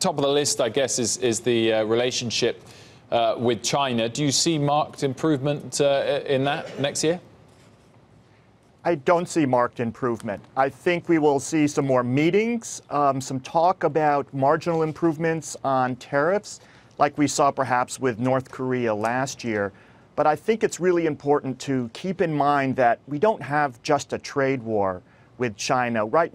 top of the list, I guess, is the relationship with China. Do you see marked improvement in that next year? I don't see marked improvement. I think we will see some more meetings, some talk about marginal improvements on tariffs, like we saw perhaps with North Korea last year. But I think it's really important to keep in mind that we don't have just a trade war with China. Right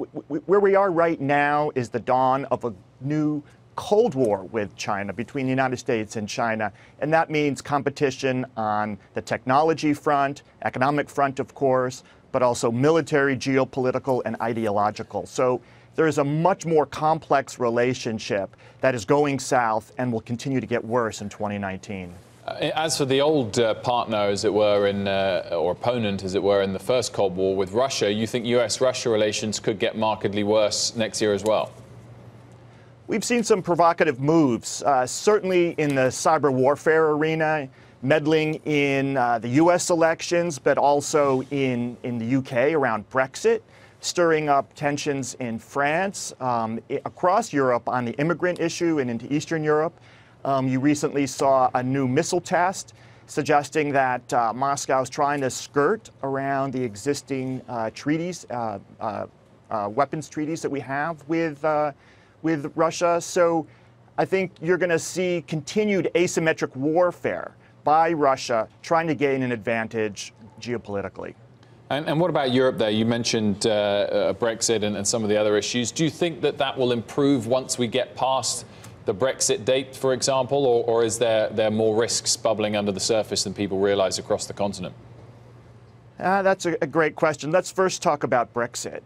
where we are right now is the dawn of a new Cold War with China, between the United States and China. And that means competition on the technology front, economic front, of course, but also military, geopolitical, and ideological. So there is a much more complex relationship that is going south and will continue to get worse in 2019. As for the old partner, as it were, or opponent, as it were, in the first Cold War with Russia, you think US-Russia relations could get markedly worse next year as well? We've seen some provocative moves, certainly in the cyber warfare arena, meddling in the US elections, but also in the UK around Brexit, stirring up tensions in France, across Europe on the immigrant issue and into Eastern Europe. You recently saw a new missile test suggesting that Moscow is trying to skirt around the existing treaties, weapons treaties that we have with Russia. So I think you're going to see continued asymmetric warfare by Russia trying to gain an advantage geopolitically. And what about Europe there? You mentioned Brexit and some of the other issues. Do you think that that will improve once we get past the Brexit date, for example, or is there more risks bubbling under the surface than people realize across the continent? That's a great question. Let's first talk about Brexit.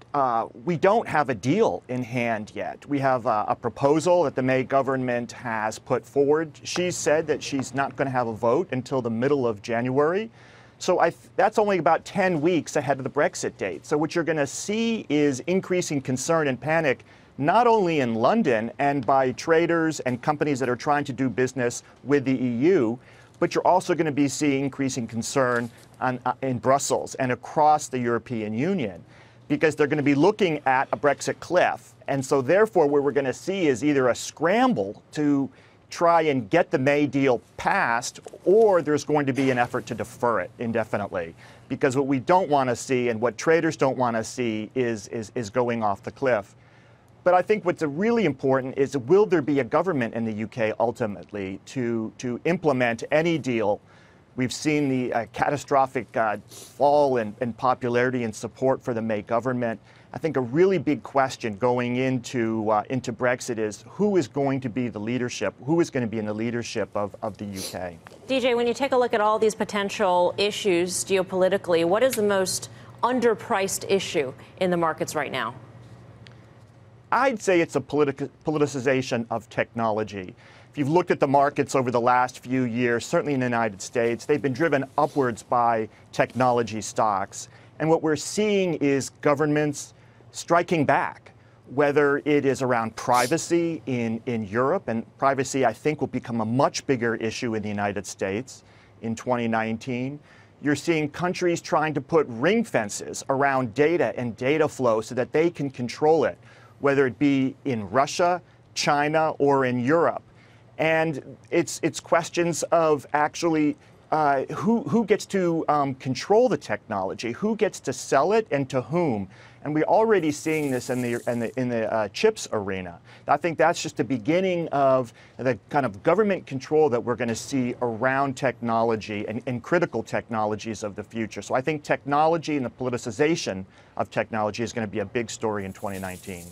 We don't have a deal in hand yet. We have a proposal that the May government has put forward. She's said that she's not going to have a vote until the middle of January. So that's only about 10 weeks ahead of the Brexit date. So what you're going to see is increasing concern and panic, not only in London and by traders and companies that are trying to do business with the EU, but you're also going to be seeing increasing concern in Brussels and across the European Union, because they're going to be looking at a Brexit cliff. And so therefore, what we're going to see is either a scramble to try and get the May deal passed, or there's going to be an effort to defer it indefinitely. Because what we don't want to see and what traders don't want to see is going off the cliff. But I think what's really important is, will there be a government in the UK ultimately to implement any deal? We've seen the catastrophic fall in popularity and support for the May government. I think a really big question going into Brexit is, who is going to be the leadership? Who is going to be in the leadership of the UK? DJ, when you take a look at all these potential issues geopolitically, what is the most underpriced issue in the markets right now? I'd say it's a politicization of technology. If you've looked at the markets over the last few years, certainly in the United States, they've been driven upwards by technology stocks. And what we're seeing is governments striking back, whether it is around privacy in Europe, and privacy, I think, will become a much bigger issue in the United States in 2019. You're seeing countries trying to put ring fences around data and data flow so that they can control it, whether it be in Russia, China, or in Europe. And it's questions of actually who gets to control the technology, who gets to sell it, and to whom. And we're already seeing this in the chips arena. I think that's just the beginning of the kind of government control that we're going to see around technology and critical technologies of the future. So I think technology and the politicization of technology is going to be a big story in 2019.